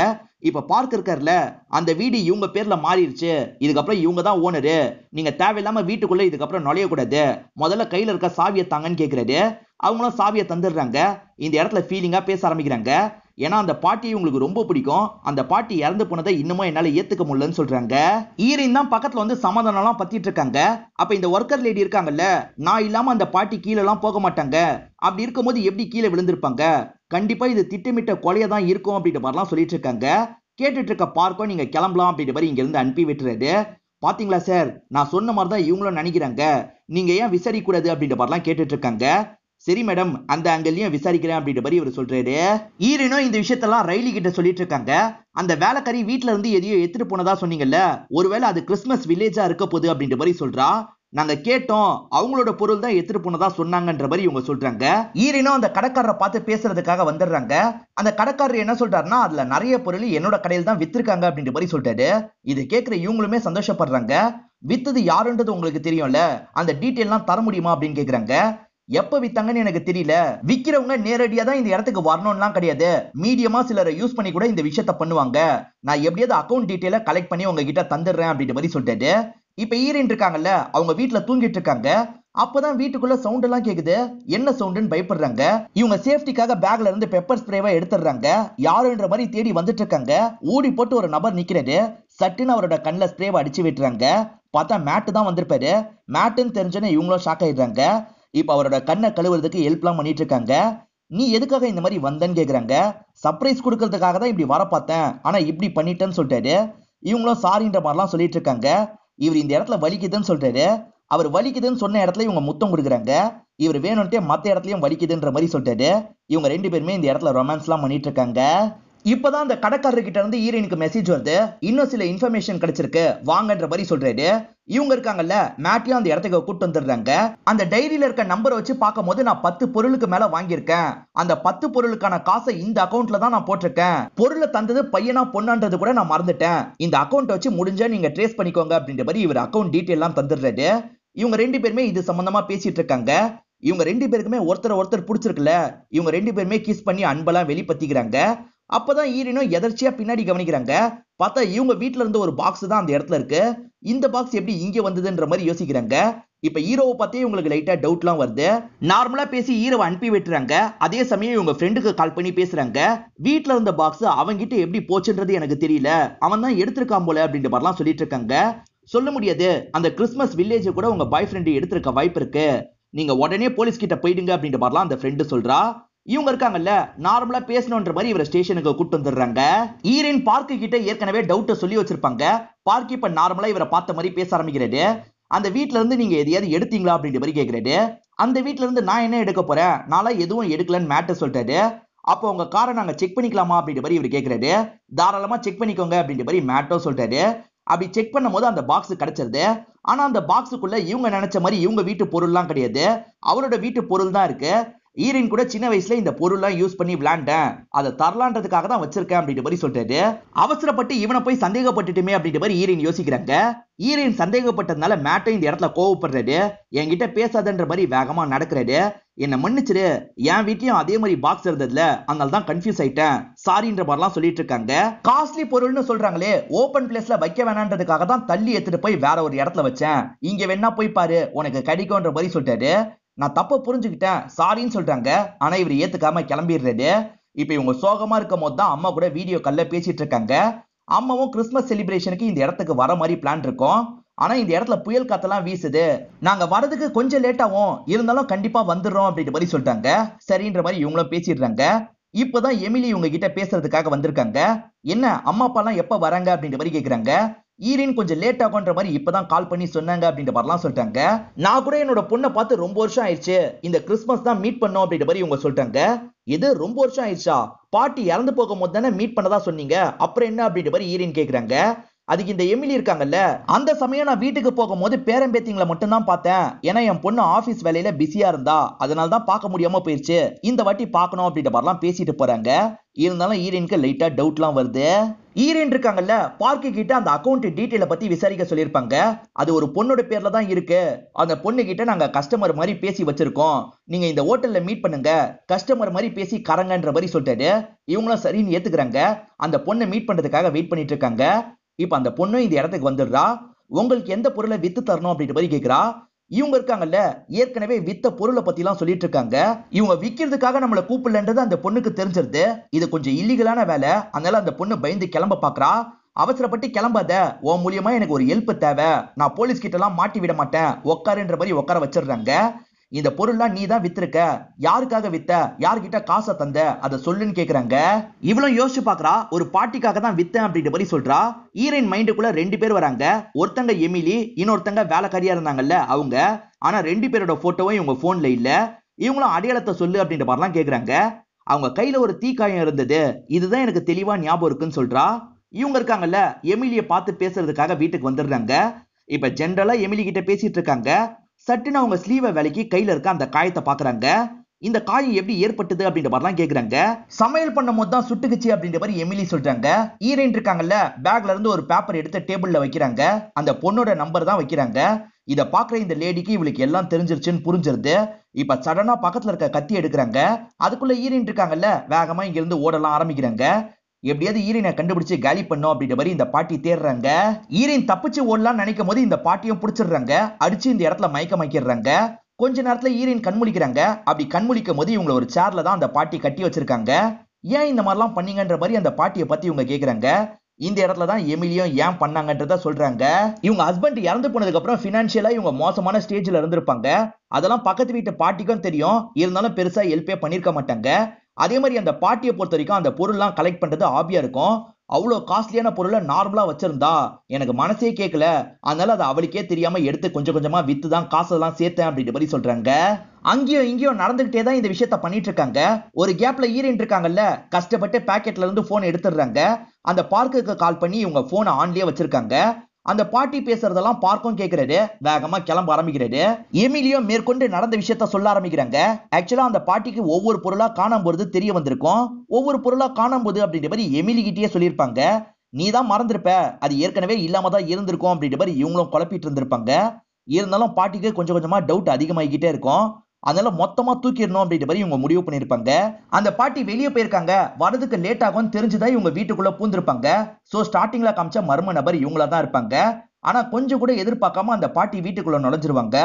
இப்ப பார்க் இருக்காருல, அந்த வீடு இவங்க பேர்ல மாறிடுச்சு, இதுக்கப்புறம் இவங்க தான் ஓனரு, நீங்க தேவையில்லாம வீட்டுக்குள்ள இதுக்கப்புறம் நுழைய கூடாது, முதல்ல கையில இருக்க சாவியை தாங்கன்னு கேக்குறாரு. அவங்களும் சாவியை தந்துடுறாங்க. இந்த இடத்துல ஃபீலிங்கா பேச ஆரம்பிக்கிறாங்க. ஏன்னா அந்த பாட்டி இவங்களுக்கு ரொம்ப பிடிக்கும். அந்த பாட்டி இறந்து போனதை இன்னமும் என்னால ஏத்துக்க முடியலன்னு சொல்றாங்க. ஈரின் தான் பக்கத்துல வந்து சமாதானம் எல்லாம் பத்திட்டு இருக்காங்க. அப்ப இந்த ஒர்க்கர் லேடி இருக்காங்கல்ல, நான் இல்லாம அந்த பாட்டி கீழே எல்லாம் போக மாட்டாங்க, அப்படி இருக்கும்போது எப்படி கீழே விழுந்திருப்பாங்க, கண்டிப்பா இது திட்டமிட்ட கொலையா தான் இருக்கும் அப்படின்ற மாதிரிலாம் சொல்லிட்டு இருக்காங்க. கேட்டுட்டு இருக்க பார்க்கும் நீங்க கிளம்பலாம் அப்படின்ற மாதிரி இங்க இருந்து அனுப்பி விட்டுறாரு. பாத்தீங்களா சார், நான் சொன்ன மாதிரி தான் இவங்களும் நினைக்கிறாங்க, நீங்க ஏன் விசாரிக்க கூடாது அப்படின்ற மாதிரிலாம் கேட்டுட்டு இருக்காங்க. சரி மேடம், அந்த ஆங்கிள்லயும் விசாரிக்கிறேன் அப்படின்ற மாதிரி இவர் சொல்றாரு. ஈரனும் இந்த விஷயத்தெல்லாம் ரயிலி கிட்ட சொல்லிட்டு இருக்காங்க. அந்த வேலைக்காரி வீட்டுல இருந்து எதையோ எடுத்துட்டு போனதா சொன்னீங்கல்ல, ஒருவேளை அது கிறிஸ்துமஸ் வில்லேஜா இருக்க போகுது அப்படின்ற மாதிரி சொல்றா. நாங்க கேட்டோம், அவங்களோட பொருள் தான் எடுத்துட்டு போனதா சொன்னாங்கன்ற மாதிரி இவங்க சொல்றாங்க. ஈரனும் அந்த கடைக்காரரை பார்த்து பேசுறதுக்காக வந்துடுறாங்க. அந்த கடைக்காரர் என்ன சொல்றாருன்னா, அதுல நிறைய பொருள் என்னோட கடையில் தான் வித்திருக்காங்க அப்படின்ற மாதிரி சொல்லிட்டாரு. இது கேட்கிற இவங்களுமே சந்தோஷப்படுறாங்க. வித்தது யாருன்றது உங்களுக்கு தெரியும்ல, அந்த டீடைல்லாம் தர முடியுமா அப்படின்னு கேக்குறாங்க. எப்ப வித்தாங்கன்னு எனக்கு தெரியல, விக்கிறவங்க நேரடியா தான் இந்த இடத்துக்கு வரணும்லாம் கிடையாது, மீடியமா சிலரை யூஸ் பண்ணி கூட இந்த விஷயத்த பண்ணுவாங்க, நான் எப்படியாவது அக்கவுண்ட் டீடைல கலெக்ட் பண்ணி உங்ககிட்ட தந்துடுறேன் அப்படின்ற மாதிரி சொல்லிட்டாரு. இப்ப ஈரன் இருக்காங்கல்ல, அவங்க வீட்டுல தூங்கிட்டு இருக்காங்க. அப்பதான் வீட்டுக்குள்ள சவுண்ட் எல்லாம் கேக்குது. என்ன சவுண்ட்னு பயப்படுறாங்க. இவங்க சேஃப்டிக்காக பேக்ல இருந்து பெப்பர் ஸ்ப்ரேவை எடுத்துடுறாங்க. யாருன்ற மாதிரி தேடி வந்துட்டு இருக்காங்க. ஓடி போட்டு ஒரு நபர் நிக்கிறாரு. சட்டுன்னு அவரோட கண்ணுல ஸ்ப்ரேவை அடிச்சு விட்டுறாங்க. பார்த்தா மேட்டு தான் வந்திருப்பாரு. மேட்டுன்னு தெரிஞ்சோன்னே இவங்களும் ஷாக் ஆயிடுறாங்க. இப்ப அவரோட கண்ணை கழுவுறதுக்கு ஹெல்ப்லாம் பண்ணிட்டு இருக்காங்க. நீ எதுக்காக இந்த மாதிரி வந்தன்னு கேக்குறாங்க. சர்ப்ரைஸ் கொடுக்கறதுக்காக தான் இப்படி வர பார்த்தேன், ஆனா இப்படி பண்ணிட்டேன்னு சொல்லிட்டாரு. இவங்களும் சாரின்ற மாதிரிலாம் சொல்லிட்டு இருக்காங்க. இவர் இந்த இடத்துல வலிக்குதுன்னு சொல்றாரு. அவர் வலிக்குதுன்னு சொன்ன இடத்துல இவங்க முத்தம் கொடுக்குறாங்க. இவர் வேணும்ட்டே மத்த இடத்துலயும் வலிக்குதுன்ற மாதிரி சொல்லிட்டாரு. இவங்க ரெண்டு பேருமே இந்த இடத்துல ரொமான்ஸ் எல்லாம் பண்ணிட்டு இருக்காங்க. இப்பதான் அந்த கடைக்காரர் கிட்ட இருந்து ஈரனுக்கு மெசேஜ் வருது. இன்னும் சில இன்ஃபர்மேஷன் கிடைச்சிருக்கு, வாங்கன்ற மாதிரி சொல்றாரு. இவங்க இருக்காங்கல்ல, மேட்டியும் அந்த இடத்துக்கு கூட்டு வந்துடுறாங்க. அந்த டைரியில இருக்க நம்பரை வச்சு பார்க்கும்போது நான் 10 பொருளுக்கு மேல வாங்கியிருக்கேன். அந்த 10 பொருளுக்கான காசை இந்த அக்கவுண்ட்ல தான் நான் போட்டிருக்கேன். பொருளை தந்தது பையனா பொண்ணான்றது கூட நான் மறந்துட்டேன். இந்த அக்கவுண்ட் வச்சு முடிஞ்சா நீங்க ட்ரேஸ் பண்ணிக்கோங்க அப்படின்ற மாதிரி இவர் அக்கவுண்ட் டீடைல் எல்லாம் தந்துடுறாரு. இவங்க ரெண்டு பேருமே இது சம்பந்தமா பேசிட்டு இருக்காங்க. இவங்க ரெண்டு பேருக்குமே ஒருத்தர் பிடிச்சிருக்குல்ல. இவங்க ரெண்டு பேருமே கிஸ் பண்ணி அன்பெல்லாம் வெளிப்படுத்திக்கிறாங்க. அப்பதான் ஈரனும் எதர்ச்சியா பின்னாடி கவனிக்கிறாங்க. பார்த்தா இவங்க வீட்டுல இருந்து ஒரு பாக்ஸ் தான் அந்த இடத்துல இருக்கு. இந்த பாக்ஸ் எப்படி இங்க வந்ததுன்ற மாதிரி யோசிக்கிறாங்க. இப்ப ஹீரோவை பார்த்தே இவங்களுக்கு லைட்டா டவுட்லாம் வருது. நார்மலா பேசி ஹீரோவை அனுப்பி விட்டுறாங்க. அதே சமயம் இவங்க ஃப்ரெண்டுக்கு கால் பண்ணி பேசுறாங்க. வீட்டுல இருந்த பாக்ஸ் அவங்கிட்ட எப்படி போச்சுன்றது எனக்கு தெரியல, அவன் தான் எடுத்திருக்கான் போல அப்படின்ற மாதிரிலாம் சொல்லிட்டு இருக்காங்க. சொல்ல முடியாது, அந்த கிறிஸ்மஸ் வில்லேஜ் கூட உங்க பாய் ஃப்ரெண்ட் எடுத்திருக்க வாய்ப்பு இருக்கு, நீங்க உடனே போலீஸ் கிட்ட போயிடுங்க அப்படின்ற மாதிரிலாம் அந்த ஃப்ரெண்டு சொல்றா. இவங்க இருக்காங்கல்ல, நார்மலா பேசணும்ன்ற மாதிரி இவரை ஸ்டேஷனுக்கு கூட்டு வந்துடுறாங்க. ஈரன் பார்க்கு கிட்ட ஏற்கனவே டவுட்ட சொல்லி வச்சிருப்பாங்க. பார்க் இப்ப நார்மலா இவரை பார்த்த மாதிரி பேச ஆரம்பிக்கிறாரு. அந்த வீட்ல இருந்து நீங்க எதையாவது எடுத்தீங்களா அப்படின்ற மாதிரி கேட்கிறாரு. அந்த வீட்ல இருந்து நான் என்ன எடுக்க போறேன், நாளா எதுவும் எடுக்கலன்னு மேட்டர் சொல்லிட்டாரு. அப்போ உங்க காரை நாங்க செக் பண்ணிக்கலாமா அப்படின்ற மாதிரி இவர் கேட்கிறாரு. தாராளமா செக் பண்ணிக்கோங்க அப்படின்ற மாதிரி மேட்டோ சொல்லிட்டாரு. அப்படி செக் பண்ணும் போது அந்த பாக்ஸ் கிடைச்சிருது. ஆனா அந்த பாக்ஸுக்குள்ள இவங்க நினைச்ச மாதிரி இவங்க வீட்டு பொருள்லாம் கிடையாது, அவரோட வீட்டு பொருள் தான் இருக்கு. ஈரன் கூட சின்ன வயசுல இந்த பொருள்லாம் யூஸ் பண்ணி விளையாண்டேன், அதை தரலான்றதுக்காக தான் வச்சிருக்கேன் அப்படின்ற மாதிரி சொல்லிட்டாரு. அவசரப்பட்டு இவனை போய் சந்தேகப்பட்டுட்டுமே அப்படின்ற மாதிரி ஈரன் யோசிக்கிறாங்க. ஈரன் சந்தேகப்பட்டதுனால மேட்டை இந்த இடத்துல கோவப்படுறாரு. என்கிட்ட பேசாதன்ற மாதிரி வேகமா நடக்கிறாரு. என்ன மன்னிச்சிரு, என் வீட்லயும் அதே மாதிரி பாக்ஸ் இருந்ததுல, அதனால தான் கன்ஃபியூஸ் ஆயிட்டேன், சாரின்ற மாதிரிலாம் சொல்லிட்டு இருக்காங்க. காஸ்ட்லி பொருள்னு சொல்றாங்களே, ஓபன் பிளேஸ்ல வைக்க வேணான்றதுக்காக தான் தள்ளி எடுத்துட்டு போய் வேற ஒரு இடத்துல வச்சேன், இங்க வேணா போய் பாரு உனக்கு கிடைக்கும்ன்ற மாதிரி சொல்லிட்டாரு. நான் தப்ப புரிஞ்சுக்கிட்டேன், சாரின்னு சொல்றாங்க. ஆனா இவர் ஏத்துக்காம கிளம்பிடுறாரு. இப்ப இவங்க சோகமா இருக்கும் போது தான் அம்மா கூட வீடியோ கால்ல பேசிட்டு இருக்காங்க. அம்மாவும் கிறிஸ்மஸ் செலிப்ரேஷனுக்கு இந்த இடத்துக்கு வர மாதிரி பிளான் இருக்கும். ஆனா இந்த இடத்துல புயல் காத்தெல்லாம் வீசுது, நாங்க வரதுக்கு கொஞ்சம் லேட் ஆகும், இருந்தாலும் கண்டிப்பா வந்துடுறோம் அப்படின்ற மாதிரி சொல்லிட்டாங்க. சரின்ற மாதிரி இவங்களும் பேசிடுறாங்க. இப்பதான் எமிலி இவங்க கிட்ட பேசுறதுக்காக வந்திருக்காங்க. என்ன அம்மா அப்பா எல்லாம் எப்ப வராங்க அப்படின்ற மாதிரி கேக்குறாங்க. ஈரன் கொஞ்சம் லேட் ஆகுன்ற மாதிரி இப்பதான் கால் பண்ணி சொன்னாங்க அப்படின்ற மாதிரிலாம் சொல்லிட்டாங்க. நான் கூட என்னோட பொண்ணை பார்த்து ரொம்ப வருஷம் ஆயிடுச்சு, இந்த கிறிஸ்மஸ் தான் மீட் பண்ணோம் அப்படின்ற மாதிரி இவங்க சொல்லிட்டாங்க. இது ரொம்ப வருஷம் ஆயிடுச்சா, பாட்டி இறந்து போகும் போது தானே மீட் பண்ணதா சொன்னீங்க, அப்புறம் என்ன அப்படின்ற மாதிரி ஈரன் கேக்குறாங்க. அதுக்கு இந்த எமிலி இருக்காங்கல்ல, அந்த சமயம் நான் வீட்டுக்கு போகும்போது பேரம்பேத்திங்களை மட்டும் தான் பார்த்தேன், ஏன்னா என் பொண்ணு ஆபீஸ் வேலையில பிஸியா இருந்தா, அதனால தான் பார்க்க முடியாம போயிருச்சு, இந்த வாட்டி பார்க்கணும் அப்படின்ற மாதிரிலாம் பேசிட்டு போறாங்க. இருந்தாலும் ஈரனுக்கு லைட்டா டவுட்லாம் வருது. ஈரன் இருக்காங்கல்ல, பார்க்கு கிட்ட அந்த அக்கவுண்ட் டீடைல பத்தி விசாரிக்க சொல்லியிருப்பாங்க. அது ஒரு பொண்ணோட பேர்ல தான் இருக்கு, அந்த பொண்ணு கிட்ட நாங்க கஸ்டமர் மாதிரி பேசி வச்சிருக்கோம், நீங்க இந்த ஹோட்டல்ல மீட் பண்ணுங்க, கஸ்டமர் மாதிரி பேசி கரங்கன்ற மாதிரி சொல்லிட்டாரு. இவங்களும் சரின்னு ஏத்துக்கிறாங்க. அந்த பொண்ணை மீட் பண்றதுக்காக வெயிட் பண்ணிட்டு இருக்காங்க. இப்ப அந்த பொண்ணு இந்த இடத்துக்கு வந்துடுறா. உங்களுக்கு எந்த பொருளை வித்து தரணும் அப்படின்ற மாதிரி கேக்குறா. இவங்க இருக்காங்கல்ல, ஏற்கனவே வித்த பொருளை பத்தி எல்லாம் சொல்லிட்டு இருக்காங்க. இவங்க விக்கிறதுக்காக நம்மள கூப்பிடலன்றது அந்த பொண்ணுக்கு தெரிஞ்சிருது. இது கொஞ்சம் இல்லீகலான வேலை, அதனால அந்த பொண்ணு பயந்து கிளம்ப பாக்குறா. அவசரப்பட்டு கிளம்பாத, உன் மூலியமா எனக்கு ஒரு ஹெல்ப் தேவை, நான் போலீஸ் கிட்ட எல்லாம் மாட்டி விட மாட்டேன், உட்காருன்ற மாதிரி உட்கார வச்சிடுறாங்க. இந்த பொருள்லாம் நீ தான் வித்திருக்க, யாருக்காக வித்த, யார்கிட்ட காசை தந்த, அதை சொல்லுன்னு கேக்குறாங்க. இவ்வளவு யோசிச்சு பாக்குறா. ஒரு பாட்டிக்காக தான் வித்தேன் அப்படின்ற மாதிரி சொல்றா. ஈரன் மைண்டுக்குள்ள ரெண்டு பேர் வராங்க. ஒருத்தங்க எமிலி, இன்னொருத்தங்க வேலைக்காரியா இருந்தாங்கல்ல அவங்க. ஆனா ரெண்டு பேரோட போட்டோவும் இவங்க போன்ல இல்ல. இவங்களும் அடையாளத்தை சொல்லு அப்படின்ற மாதிரிலாம் கேக்குறாங்க. அவங்க கையில ஒரு தீக்காயம் இருந்தது, இதுதான் எனக்கு தெளிவா ஞாபகம் இருக்குன்னு சொல்றா. இவங்க இருக்காங்கல்ல, எமிலியை பார்த்து பேசுறதுக்காக வீட்டுக்கு வந்துடுறாங்க. இப்ப ஜென்ரலா எமிலி கிட்ட பேசிட்டு இருக்காங்க. சட்டுன்னு அவங்க ஸ்லீவ வேலைக்கு கையில இருக்க அந்த காயத்தை பாக்குறாங்க. இந்த காயம் எப்படி ஏற்பட்டது அப்படின்ற மாதிரிலாம் கேக்குறாங்க. சமையல் பண்ணும் போது தான் சுட்டுக்குச்சு அப்படின்ற மாதிரி எமிலி சொல்றாங்க. ஹீரோயின் இருக்காங்கல்ல, பேக்ல இருந்து ஒரு பேப்பர் எடுத்து டேபிள்ல வைக்கிறாங்க. அந்த பொண்ணோட நம்பர் தான் வைக்கிறாங்க. இத பாக்குற இந்த லேடிக்கு இவளுக்கு எல்லாம் தெரிஞ்சிருச்சுன்னு புரிஞ்சிருது. இப்ப சடனா பக்கத்துல இருக்க கத்தி எடுக்கிறாங்க. அதுக்குள்ள ஹீரோயின் இருக்காங்கல்ல, வேகமா இங்க இருந்து ஓடலாம் ஆரம்பிக்கிறாங்க. எப்படியாவது ஹீரோயினை கண்டுபிடிச்சு காலி பண்ணும் அப்படின்ற மாதிரி இந்த பாட்டி தேடுறாங்க. ஹீரோயின் தப்பிச்சு ஓடலாம் நினைக்கும் போது இந்த பாட்டியும் பிடிச்சிடுறாங்க. அடிச்சு இந்த இடத்துல மயக்கிடுறாங்க. கொஞ்ச நேரத்துல ஹீரோயின் கண்முழிக்கிறாங்க. அப்படி கண்முழிக்கும் போது இவங்க ஒரு சேர்ல தான் அந்த பாட்டி கட்டி வச்சிருக்காங்க. ஏன் இந்த மாதிரிலாம் பண்ணீங்கன்ற மாதிரி அந்த பாட்டியை பத்தி இவங்க கேக்குறாங்க. இந்த இடத்துல தான் எமிலியும் ஏன் பண்ணாங்கன்றத சொல்றாங்க. இவங்க ஹஸ்பண்ட் இறந்து போனதுக்கு அப்புறம் பினான்சியலா இவங்க மோசமான ஸ்டேஜ்ல இருந்திருப்பாங்க. அதெல்லாம் பக்கத்து வீட்டு பாட்டிக்கும் தெரியும். இருந்தாலும் பெருசா ஹெல்ப்பே பண்ணிருக்க மாட்டாங்க. அதே மாதிரி அந்த பாட்டியை பொறுத்த வரைக்கும் அந்த பொருள்லாம் கலெக்ட் பண்றது ஆபியா இருக்கும். அவ்வளவு காஸ்ட்லியான பொருளை நார்மலா வச்சிருந்தா எனக்கு மனசே கேட்கல, அதனால அது அவளுக்கே தெரியாம எடுத்து கொஞ்சம் கொஞ்சமா வித்து தான் காசெல்லாம் சேர்த்தேன் அப்படின்ற மாதிரி சொல்றாங்க. அங்கேயும் இங்கேயும் நடந்துகிட்டே தான் இந்த விஷயத்த பண்ணிட்டு இருக்காங்க. ஒரு கேப்ல ஹீரோயின் இருக்காங்கல்ல, கஷ்டப்பட்டு பாக்கெட்ல இருந்து போன் எடுத்துடுறாங்க. அந்த பார்க்குக்கு கால் பண்ணி இவங்க போனை ஆன்லயே வச்சிருக்காங்க. அந்த பாட்டி பேசுறதெல்லாம் பார்க்கும் கேட்கிறாரு. வேகமா கிளம்ப ஆரம்பிக்கிறாரு. எமிலியோ மேற்கொண்டு நடந்த விஷயத்த சொல்ல ஆரம்பிக்கிறாங்க. ஆக்சுவலா அந்த பாட்டிக்கு ஒவ்வொரு பொருளா காணாம போறது தெரிய வந்திருக்கும். ஒவ்வொரு பொருளா காணாம போது அப்படின்ற மாதிரி எமிலி கிட்டயே சொல்லியிருப்பாங்க. நீ தான் மறந்திருப்ப, அது ஏற்கனவே இல்லாம தான் இருந்திருக்கும் அப்படின்ற மாதிரி இவங்களும் குழப்பிட்டு இருந்திருப்பாங்க. இருந்தாலும் பாட்டிக்கு கொஞ்சம் கொஞ்சமா டவுட் அதிகமாகிக்கிட்டே இருக்கும். அதனால மொத்தமா தூக்கிடணும் அப்படின்ற மாதிரி இவங்க முடிவு பண்ணிருப்பாங்க. அந்த பாட்டி வெளியே போயிருக்காங்க, வரதுக்கு லேட் ஆகும் தெரிஞ்சுதான் இவங்க வீட்டுக்குள்ள பூந்திருப்பாங்க. சோ ஸ்டார்டிங்ல காமிச்ச மர்ம நபர் இவங்களா தான் இருப்பாங்க. ஆனா கொஞ்சம் கூட எதிர்பார்க்காம அந்த பாட்டி வீட்டுக்குள்ள நுழைஞ்சிருவாங்க.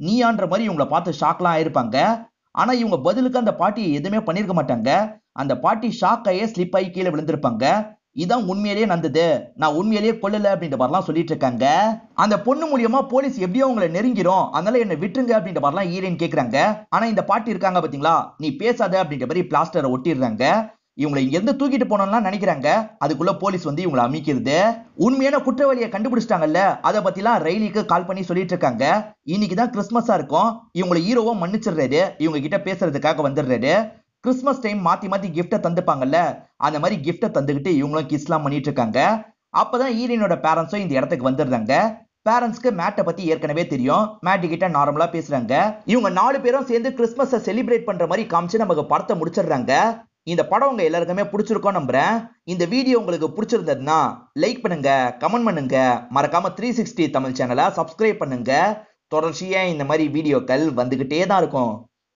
நீயான்ற மாதிரி இவங்கள பார்த்து ஷாக்லாம் ஆயிருப்பாங்க. ஆனா இவங்க பதிலுக்கு அந்த பாட்டியை எதுவுமே பண்ணிருக்க மாட்டாங்க. அந்த பாட்டி ஷாக் ஆகியே ஸ்லிப் ஆகி கீழே விழுந்திருப்பாங்க. இதான் உண்மையிலேயே நடந்தது, நான் உண்மையிலேயே கொல்லல அப்படின்ற மாதிரிலாம் சொல்லிட்டு இருக்காங்க. அந்த பொண்ணு மூலியமா போலீஸ் எப்படியோ உங்களை நெருங்கிரும், அதனால என்ன விட்டுருங்க அப்படின்ற மாதிரிலாம் ஹீரோயின் கேக்குறாங்க. ஆனா இந்த பாட்டி இருக்காங்க பாத்தீங்களா, நீ பேசாத அப்படின்ற மாதிரி பிளாஸ்டரை ஒட்டிடுறாங்க. இவங்களை இங்க இருந்து தூக்கிட்டு போனோம்லாம் நினைக்கிறாங்க. அதுக்குள்ள போலீஸ் வந்து இவங்களை அமைக்கிறது. உண்மையான குற்றவாளியை கண்டுபிடிச்சிட்டாங்கல்ல, அதை பத்திலாம் ரயிலுக்கு கால் பண்ணி சொல்லிட்டு இருக்காங்க. இன்னைக்குதான் கிறிஸ்மஸா இருக்கும். இவங்களை ஹீரோவா மன்னிச்சிடுறாரு. இவங்க கிட்ட பேசுறதுக்காக வந்துடுறாரு. கிறிஸ்மஸ் டைம் மாத்தி மாத்தி கிஃப்ட தந்துப்பாங்கல்ல, அந்த மாதிரி கிஃப்ட தந்துகிட்டு இவங்களும் கிஸ்லாம் பண்ணிட்டு இருக்காங்க. அப்பதான் ஹீரோயினோட பேரண்ட்ஸும் இந்த இடத்துக்கு வந்துடுறாங்க. பேரண்ட்ஸ்க்கு மேட்டை பத்தி ஏற்கனவே தெரியும். மேட் கிட்ட நார்மலா பேசுறாங்க. இவங்க 4 பேரும் சேர்ந்து கிறிஸ்மஸை செலிப்ரேட் பண்ற மாதிரி காமிச்சு நமக்கு படத்தை முடிச்சிடுறாங்க. இந்த படம் உங்க எல்லாருக்குமே பிடிச்சிருக்கும் நம்புறேன். இந்த வீடியோ உங்களுக்கு பிடிச்சிருந்ததுன்னா லைக் பண்ணுங்க, கமெண்ட் பண்ணுங்க, மறக்காம 360 தமிழ் சேனலை சப்ஸ்கிரைப் பண்ணுங்க. தொடர்ச்சியா இந்த மாதிரி வீடியோக்கள் வந்துகிட்டே தான் இருக்கும்.